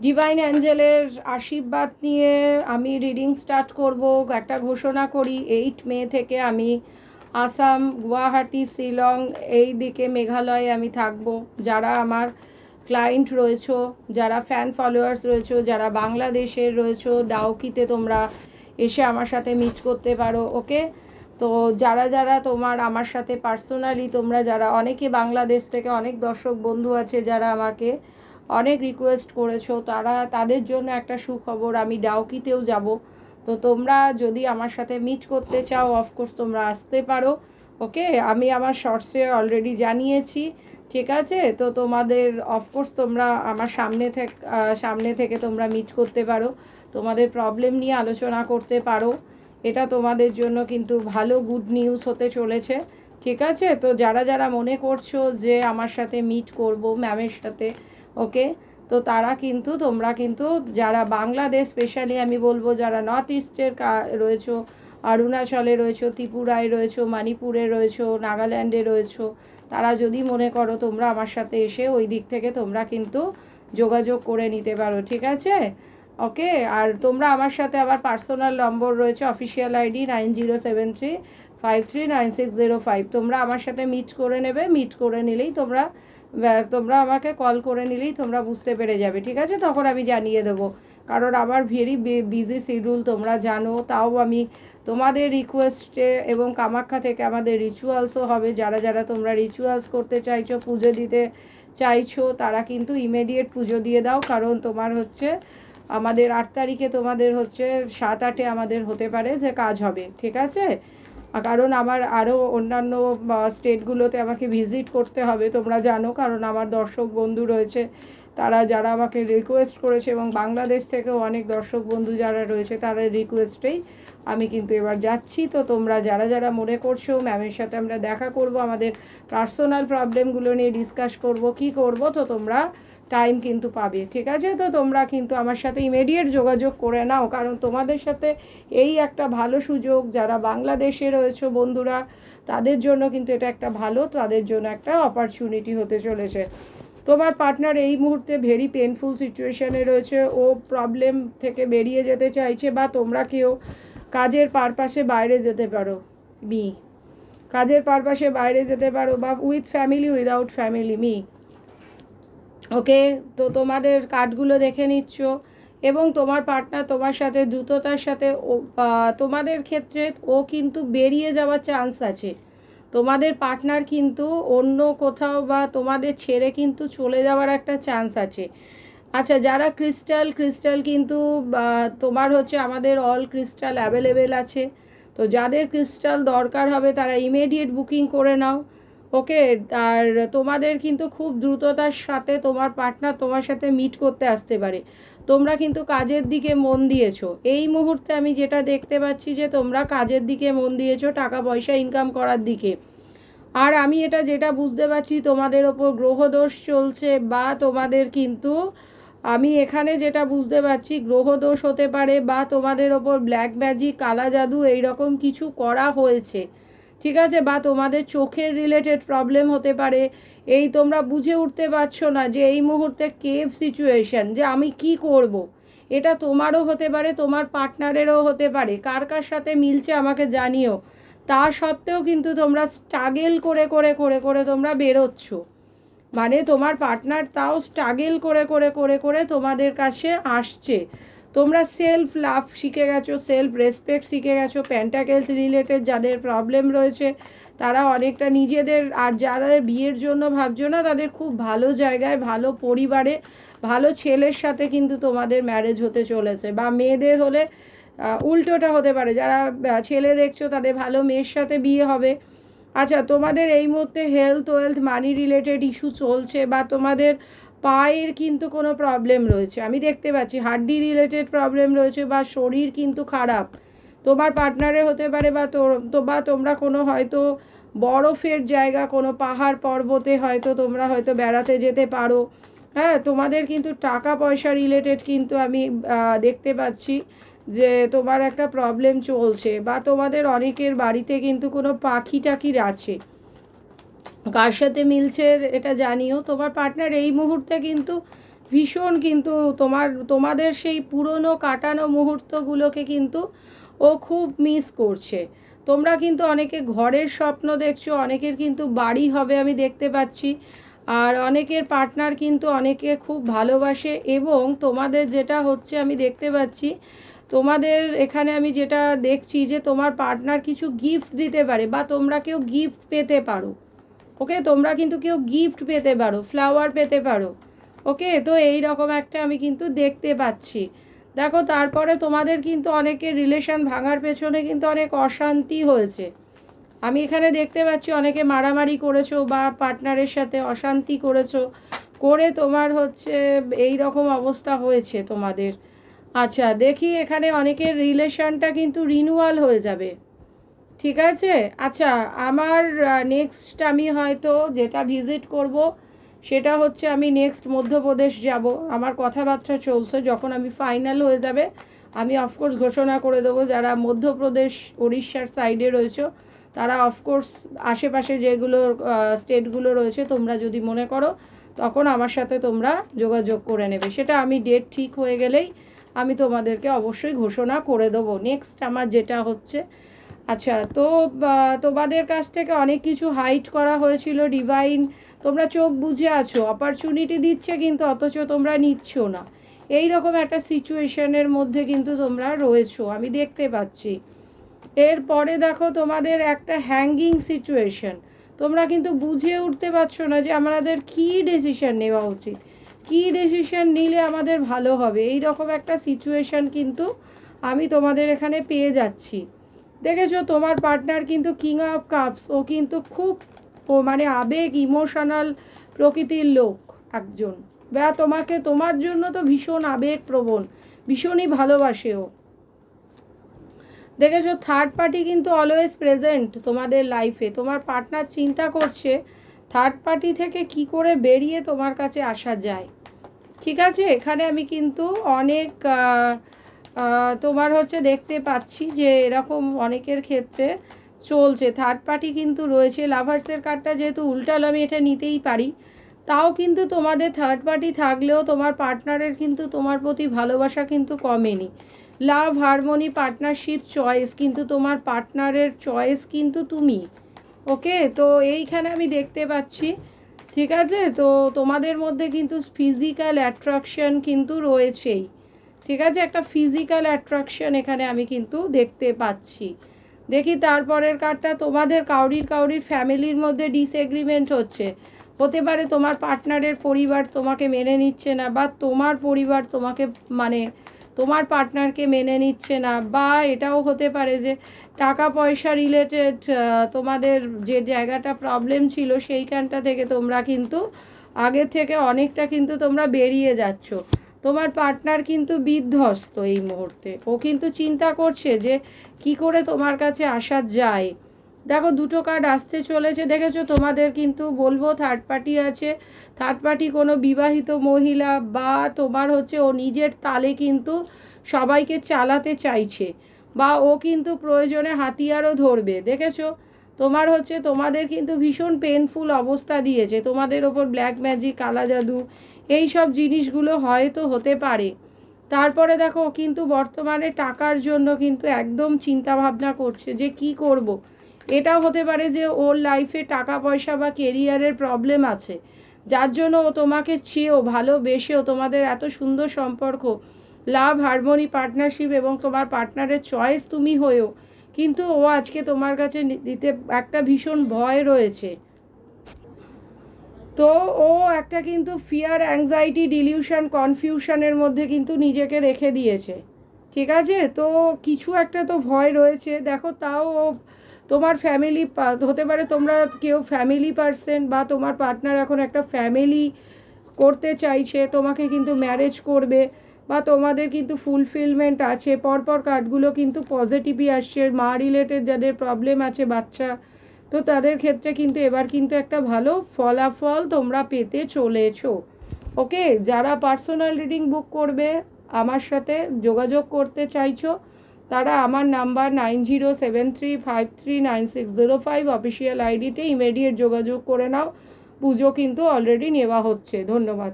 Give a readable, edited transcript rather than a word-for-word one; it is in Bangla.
ডিভাইন অ্যাঞ্জেলের আশীর্বাদ নিয়ে আমি রিডিং স্টার্ট করব। একটা ঘোষণা করি, 8 মে থেকে আমি আসাম, গুয়াহাটি, শিলং এই দিকে মেঘালয়ে আমি থাকব। যারা আমার ক্লায়েন্ট রয়েছো, যারা ফ্যান ফলোয়ার্স রয়েছো, যারা বাংলাদেশের রয়েছো, ডাউকিতে তোমরা এসে আমার সাথে মিট করতে পারো। ওকে, তো যারা যারা তোমার আমার সাথে পার্সোনালি তোমরা যারা, অনেকে বাংলাদেশ থেকে অনেক দর্শক বন্ধু আছে যারা আমাকে অনেক রিকোয়েস্ট করেছো, তাদের জন্য একটা সুখবর, আমি ডাউকিতেও যাব। তো তোমরা যদি আমার সাথে মিট করতে চাও, অফকোর্স তোমরা আসতে পারো। ওকে, আমি আমার শর্টসে অলরেডি জানিয়েছি, ঠিক আছে? তো তোমাদের অফকোর্স তোমরা আমার সামনে থেকে তোমরা মিট করতে পারো, তোমাদের প্রবলেম নিয়ে আলোচনা করতে পারো। এটা তোমাদের জন্য কিন্তু ভালো গুড নিউজ হতে চলেছে, ঠিক আছে? তো যারা যারা মনে করছো যে আমার সাথে মিট করব ম্যামের সাথে, ওকে, তো তোমরা কিন্তু যারা বাংলাদেশ, স্পেশালি আমি বলবো যারা নর্থ ইস্টের রয়েছো, অরুণাচলে রয়েছো, ত্রিপুরায় রয়েছো, মণিপুরে রয়েছো, নাগাল্যান্ডে রয়েছো, তারা যদি মনে করো তোমরা আমার সাথে এসে ওই দিক থেকে তোমরা কিন্তু যোগাযোগ করে নিতে পারো, ঠিক আছে? ওকে, আর তোমরা আমার সাথে আবার পার্সোনাল নম্বর রয়েছে, অফিসিয়াল আইডি 9073539605। তোমরা আমার সাথে মিট করে নেবে, মিট করে নিলেই তোমরা আমাকে কল করে নিলেই তোমরা বুঝতে পেরে যাবে, ঠিক আছে? তখন আমি জানিয়ে দেবো, কারণ আমার ভেরি বিজি শিডিউল তোমরা জানো। তাও আমি তোমাদের রিকোয়েস্টে, এবং কামাখ্যা থেকে আমাদের রিচুয়ালসও হবে, যারা যারা তোমরা রিচুয়ালস করতে চাইছো, পুজো দিতে চাইছো, তারা কিন্তু ইমিডিয়েট পুজো দিয়ে দাও। কারণ তোমার হচ্ছে আমাদের 8 তারিখে, তোমাদের হচ্ছে 7-8-এ আমাদের হতে পারে যে কাজ হবে, ঠিক আছে? কারণ আমার আরও অন্যান্য স্টেটগুলোতে আমাকে ভিজিট করতে হবে, তোমরা জানো, কারণ আমার দর্শক বন্ধু রয়েছে, যারা আমাকে রিকোয়েস্ট করেছে, এবং বাংলাদেশ থেকেও অনেক দর্শক বন্ধু যারা রয়েছে, তারা রিকোয়েস্টেই আমি কিন্তু এবার যাচ্ছি। তো তোমরা যারা যারা মনে করছো ম্যামের সাথে আমরা দেখা করব, আমাদের পার্সোনাল প্রবলেমগুলো নিয়ে ডিসকাস করব, কি করব, তো তোমরা টাইম কিন্তু পাবে, ঠিক আছে? তো তোমরা কিন্তু আমার সাথে ইমিডিয়েট যোগাযোগ করে নাও, কারণ তোমাদের সাথে এই একটা ভালো সুযোগ, যারা বাংলাদেশে রয়েছে বন্ধুরা, তাদের জন্য কিন্তু এটা একটা ভালো, তাদের জন্য একটা অপরচুনিটি হতে চলেছে। তোমার পার্টনার এই মুহূর্তে ভেরি পেনফুল সিচুয়েশানে রয়েছে, ও প্রবলেম থেকে বেরিয়ে যেতে চাইছে, বা তোমরা কেউ কাজের পারপাসে বাইরে যেতে পারো, কাজের পারপাসে বাইরে যেতে পারো, বা উইথ ফ্যামিলি, উইদাউট ফ্যামিলি, ওকে। তো তোমাদের কার্ডগুলো দেখে নিচ্ছ, এবং তোমার পার্টনার তোমার সাথে দ্রুততার সাথে তোমাদের ক্ষেত্রে ও কিন্তু বেরিয়ে যাওয়ার চান্স আছে। তোমাদের পার্টনার কিন্তু অন্য কোথাও বা তোমাদের ছেড়ে কিন্তু চলে যাওয়ার একটা চান্স আছে। আচ্ছা, যারা ক্রিস্টাল কিন্তু তোমার হচ্ছে আমাদের অল ক্রিস্টাল অ্যাভেলেবেল আছে। তো যাদের ক্রিস্টাল দরকার হবে তারা ইমিডিয়েট বুকিং করে নাও, ওকে। আর তোমাদের কিন্তু খুব দ্রুততার সাথে তোমার পার্টনার তোমার সাথে মিট করতে আসতে পারে। তোমরা কিন্তু কাজের দিকে মন দিয়েছো এই মুহূর্তে, আমি যেটা দেখতে পাচ্ছি যে তোমরা কাজের দিকে মন দিয়েছো, টাকা পয়সা ইনকাম করার দিকে। আর আমি যেটা বুঝতে পারছি, তোমাদের ওপর গ্রহদোষ চলছে, বা তোমাদের কিন্তু, আমি এখানে যেটা বুঝতে পারছি, গ্রহদোষ হতে পারে, বা তোমাদের ওপর ব্ল্যাক ম্যাজিক, কালা জাদু এইরকম কিছু করা হয়েছে, ঠিক আছে? বা তোমাদের চোখের রিলেটেড প্রবলেম হতে পারে। এই তোমরা বুঝে উঠতে পারছো না যে এই মুহূর্তে কেভ সিচুয়েশন, যে আমি কি করব। এটা তোমারও হতে পারে, তোমার পার্টনারেরও হতে পারে, কার কার সাথে মিলছে আমাকে জানিও। তা সত্ত্বেও কিন্তু তোমরা স্ট্রাগেল করে করে করে করে তোমরা বেরোচ্ছ, মানে তোমার পার্টনার তাও স্ট্রাগেল করে করে করে করে তোমাদের কাছে আসছে। তোমরা সেলফ লাভ শিখে গেছো, সেলফ রেসপেক্ট শিখে গেছো। পেন্টাকেলস রিলেটেড যাদের প্রবলেম রয়েছে তারা অনেকটা নিজেদের, আর যারা বিয়ের জন্য ভাবছো না, তাদের খুব ভালো জায়গায়, ভালো পরিবারে, ভালো ছেলের সাথে কিন্তু তোমাদের ম্যারেজ হতে চলেছে। বা মেয়েদের হলে উল্টোটা হতে পারে, যারা ছেলে দেখছো তাদের ভালো মেয়ের সাথে বিয়ে হবে। আচ্ছা, তোমাদের এই মুহূর্তে হেলথ ওয়েলথ মানি রিলেটেড ইস্যু চলছে, বা তোমাদের পায়ের কিন্তু কোনো প্রবলেম রয়েছে, আমি দেখতে পাচ্ছি হাড্ডি রিলেটেড প্রবলেম রয়েছে, বা শরীর কিন্তু খারাপ তোমার পার্টনারের হতে পারে, বা তোমরা কোনো হয়তো বরফের জায়গা, কোনো পাহাড় পর্বতে হয়তো তোমরা হয়তো বেড়াতে যেতে পারো। হ্যাঁ, তোমাদের কিন্তু টাকা পয়সা রিলেটেড কিন্তু আমি দেখতে পাচ্ছি যে তোমার একটা প্রবলেম চলছে, বা তোমাদের অনেকের বাড়িতে কিন্তু কোনো পাখি টাকির আছে। কার সাথে মিলছে এটা জানিও। তোমার পার্টনার এই মুহূর্তে কিন্তু ভীষণ কিন্তু তোমাদের সেই পুরনো কাটানো মুহূর্তগুলোকে কিন্তু ও খুব মিস করছে। তোমরা কিন্তু অনেকে ঘরের স্বপ্ন দেখছো, অনেকের কিন্তু বাড়ি হবে আমি দেখতে পাচ্ছি, আর অনেকের পার্টনার কিন্তু অনেকে খুব ভালোবাসে। এবং তোমাদের যেটা হচ্ছে আমি দেখতে পাচ্ছি, তোমাদের এখানে আমি যেটা দেখছি যে তোমার পার্টনার কিছু গিফট দিতে পারে বা তোমরা কেউ গিফট পেতে পারো। ওকে, তোমরা কিন্তু কেউ গিফট পেতে পারো, ফ্লাওয়ার পেতে পারো। ওকে, তো এই রকম একটা আমি কিন্তু দেখতে পাচ্ছি। দেখো, তারপরে তোমাদের কিন্তু অনেকের রিলেশন ভাঙার পেছনে কিন্তু অনেক অশান্তি হয়েছে। আমি এখানে দেখতে পাচ্ছি অনেকে মারামারি করেছো বা পার্টনারের সাথে অশান্তি করেছো, করে তোমার হচ্ছে এই রকম অবস্থা হয়েছে তোমাদের। আচ্ছা, দেখি এখানে অনেকের রিলেশনটা কিন্তু রিনিউয়াল হয়ে যাবে। ঠিক আছে। আচ্ছা, আমার নেক্সট আমি হয়তো যেটা ভিজিট করব সেটা হচ্ছে আমি নেক্সট মধ্যপ্রদেশ যাব। আমার কথাবার্তা চলছে, যখন আমি ফাইনাল হয়ে যাবে আমি অফকোর্স ঘোষণা করে দেবো। যারা মধ্যপ্রদেশ উড়িষ্যার সাইডে রয়েছে তারা অফকোর্স আশেপাশে যেগুলো স্টেটগুলো রয়েছে তোমরা যদি মনে করো তখন আমার সাথে তোমরা যোগাযোগ করে নেবে। সেটা আমি ডেট ঠিক হয়ে গেলেই আমি তোমাদেরকে অবশ্যই ঘোষণা করে দেবো। নেক্সট আমার যেটা হচ্ছে, আচ্ছা, তো তোমাদের কাছ থেকে অনেক কিছু হাইড করা হয়েছিল ডিভাইন, তোমরা চোখ বুঝে আছো, অপরচুনিটি দিচ্ছে কিন্তু অথচ তোমরা নিচ্ছ না। এই রকম একটা সিচুয়েশনের মধ্যে কিন্তু তোমরা রয়েছো আমি দেখতে পাচ্ছি। এরপরে দেখো তোমাদের একটা হ্যাঙ্গিং সিচুয়েশন, তোমরা কিন্তু বুঝে উঠতে পারছো না যে আমাদের কী ডিসিশন নেওয়া উচিত, কী ডিসিশন নিলে আমাদের ভালো হবে। এই রকম একটা সিচুয়েশন কিন্তু আমি তোমাদের এখানে পেয়ে যাচ্ছি। দেখেছো, তোমার পার্টনার কিন্তু কিং অফ কাপস, ও কিন্তু খুব মানে আবেগ ইমোশনাল প্রকৃতির লোক একজন, বা তোমাকে তোমার জন্য তো ভীষণ আবেগপ্রবণ, ভীষণই ভালোবাসে ও। দেখেছো, থার্ড পার্টি কিন্তু অলওয়েজ প্রেজেন্ট তোমাদের লাইফে। তোমার পার্টনার চিন্তা করছে থার্ড পার্টি থেকে কি করে বেরিয়ে তোমার কাছে আসা যায়। ঠিক আছে, এখানে আমি কিন্তু অনেক তোমার হচ্ছে দেখতে পাচ্ছি যে এরকম অনেকের ক্ষেত্রে চলছে। থার্ড পার্টি কিন্তু রয়েছে। লাভার্সের কার্ডটা যেহেতু উল্টালো আমি এটা নিতেই পারি, তাও কিন্তু তোমাদের থার্ড পার্টি থাকলেও তোমার পার্টনারের কিন্তু তোমার প্রতি ভালোবাসা কিন্তু কমেনি। লাভ, হারমোনি, পার্টনারশিপ, চয়েস, কিন্তু তোমার পার্টনারের চয়েস কিন্তু তুমি। ওকে, তো এইখানে আমি দেখতে পাচ্ছি। ঠিক আছে, তো তোমাদের মধ্যে কিন্তু ফিজিক্যাল অ্যাট্রাকশন কিন্তু রয়েছেই। ঠিক আছে, একটা ফিজিক্যাল অ্যাট্রাকশন এখানে আমি কিন্তু দেখতে পাচ্ছি। দেখি তারপরের কার্ডটা, তোমাদের কাউরির ফ্যামিলির মধ্যে ডিসএগ্রিমেন্ট হচ্ছে। হতে পারে তোমার পার্টনারের পরিবার তোমাকে মেনে নিচ্ছে না, বা তোমার পরিবার তোমাকে মানে তোমার পার্টনারকে মেনে নিচ্ছে না, বা এটাও হতে পারে যে টাকা পয়সা রিলেটেড তোমাদের যে জায়গাটা প্রবলেম ছিল সেইখানটা থেকে তোমরা কিন্তু আগের থেকে অনেকটা কিন্তু তোমরা বেরিয়ে যাচ্ছ। তোমার পার্টনার কিন্তু বিধ্বস্ত এই মুহূর্তে, ও কিন্তু চিন্তা করছে যে কি করে তোমার কাছে আসা যায়। দেখো, দুটো কার্ড আসতে চলেছে। দেখেছো, তোমাদের কিন্তু বলবো থার্ড পার্টি আছে। থার্ড পার্টি কোনো বিবাহিত মহিলা, বা তোমার হচ্ছে ও নিজের তালে কিন্তু সবাইকে চালাতে চাইছে, বা ও কিন্তু প্রয়োজনে হাতিয়ারও ধরবে। দেখেছো, তোমার হচ্ছে তোমাদের কিন্তু ভীষণ পেনফুল অবস্থা দিয়েছে, তোমাদের ওপর ব্ল্যাক ম্যাজিক, কালা জাদু, এই সব জিনিসগুলো হয়তো হতে পারে। তারপরে দেখো, কিন্তু বর্তমানে টাকার জন্য কিন্তু একদম চিন্তা ভাবনা করছে যে কি করব। এটাও হতে পারে যে ওর লাইফে টাকা পয়সা বা কেরিয়ারের প্রবলেম আছে, যার জন্য ও তোমাকে চেয়েও ভালোবেসেও তোমাদের এত সুন্দর সম্পর্ক, লাভ, হারমোনি, পার্টনারশিপ এবং তোমার পার্টনারের চয়েস তুমি হয়েও কিন্তু ও আজকে তোমার কাছে দিতে একটা ভীষণ ভয় রয়েছে। তো ও একটা কিন্তু ফিয়ার, অ্যাংজাইটি, ডিলিউশন, কনফিউশনের মধ্যে কিন্তু নিজেকে রেখে দিয়েছে। ঠিক আছে, তো কিছু একটা তো ভয় রয়েছে। দেখো, তাও ও তোমার ফ্যামিলি হতে পারে, তোমরা কেউ ফ্যামিলি পার্সন, বা তোমার পার্টনার এখন একটা ফ্যামিলি করতে চাইছে, তোমাকে কিন্তু ম্যারেজ করবে, বা তোমাদের কিন্তু ফুলফিলমেন্ট আছে। পরপর কার্ডগুলো কিন্তু পজিটিভই আসছে। মা রিলেটেড যাদের প্রবলেম আছে, বাচ্চা, তো তাদের ক্ষেত্রে কিন্তু এবার কিন্তু একটা ভালো ফলাফল তোমরা পেতে চলেছো। ওকে, যারা পার্সোনাল রিডিং বুক করবে, আমার সাথে যোগাযোগ করতে চাইছো, তারা আমার নাম্বার 9073539605 অফিসিয়াল আইডিতে ইমিডিয়েট যোগাযোগ করে নাও। পুজো কিন্তু অলরেডি নেওয়া হচ্ছে। ধন্যবাদ।